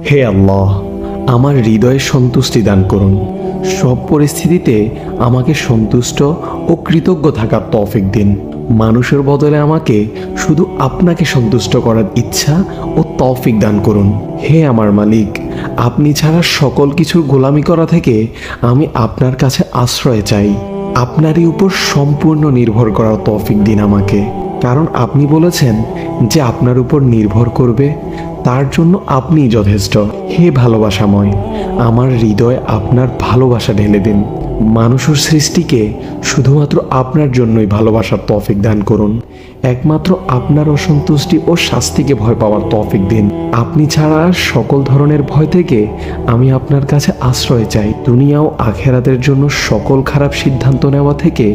হে আল্লাহ, আমার হৃদয়ে সন্তুষ্টি দান করুন। সব পরিস্থিতিতে আমাকে সন্তুষ্ট ও কৃতজ্ঞ থাকার তৌফিক দিন। মানুষের বদলে আমাকে শুধু আপনাকে সন্তুষ্ট করার ইচ্ছা ও তৌফিক দান করুন। হে আমার মালিক, আপনি ছাড়া সকল কিছুর গোলামি করা থেকে আমি আপনার কাছে আশ্রয় চাই। আপনারই উপর সম্পূর্ণ নির্ভর করার তৌফিক দিন আমাকে, কারণ আপনি বলেছেন যে আপনার উপর নির্ভর করবে তার জন্য আপনিই যথেষ্ট। হে ভালোবাসাময়, আমার হৃদয়ে আপনার ভালোবাসা ঢেলে দিন। মানুষের সৃষ্টিকে শুধুমাত্র আপনার জন্যই ভালোবাসার তৌফিক দান করুন। একমাত্র আপনার অসন্তুষ্টি ও শাস্তিকে ভয় পাওয়ার তৌফিক দিন। আপনি ছাড়া সকল ধরনের ভয় থেকে আমি আপনার কাছে আশ্রয় চাই। দুনিয়া ও আখেরাতের জন্য সকল খারাপ সিদ্ধান্ত নেওয়া থেকে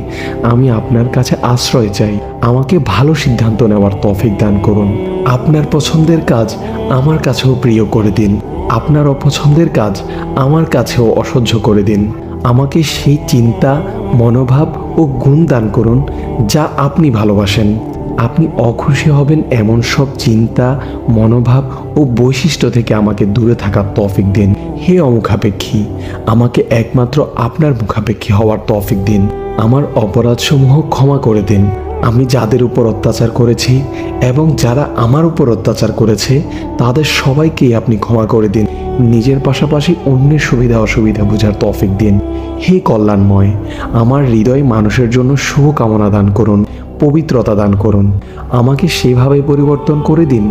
আমি আপনার কাছে আশ্রয় চাই। আমাকে ভালো সিদ্ধান্ত নেওয়ার তৌফিক দান করুন। আপনার পছন্দের কাজ আমার কাছেও প্রিয় করে দিন। আপনার অপছন্দের কাজ আমার কাছেও অসহ্য করে দিন। আমাকে সেই চিন্তা, মনোভাব ও গুণ দান করুন যা আপনি ভালোবাসেন। আপনি অখুশি হবেন এমন সব চিন্তা, মনোভাব ও বৈশিষ্ট্য থেকে আমাকে দূরে থাকার তৌফিক দিন। হে অমুখাপেক্ষী, আমাকে একমাত্র আপনার মুখাপেক্ষী হওয়ার তৌফিক দিন। আমার অপরাধসমূহ ক্ষমা করে দিন। আমি যাদের উপর অত্যাচার করেছি এবং যারা আমার উপর অত্যাচার করেছে তাদের সবাইকেই আপনি ক্ষমা করে দিন। নিজের পাশাপাশি অন্যের সুবিধা অসুবিধা বোঝার তৌফিক দিন। হে কল্যাণময়, আমার হৃদয় মানুষের জন্য শুভকামনা দান করুন, পবিত্রতা দান করুন। আমাকে সেভাবে পরিবর্তন করে দিন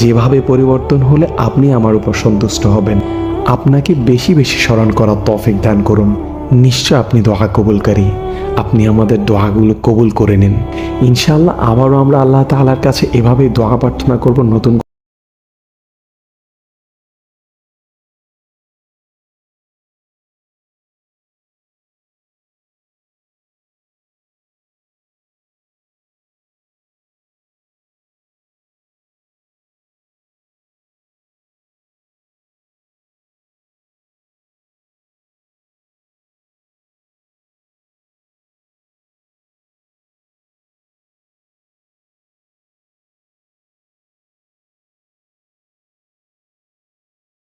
যেভাবে পরিবর্তন হলে আপনি আমার উপর সন্তুষ্ট হবেন। আপনাকে বেশি বেশি স্মরণ করার তৌফিক দান করুন। নিশ্চয় আপনি দোয়া কবুলকারী। আপনি আমাদের দোয়াগুলো কবুল করে নিন। ইনশাআল্লাহ আবারও আমরা আল্লাহ তাআলার কাছে এভাবেই দোয়া প্রার্থনা করব নতুন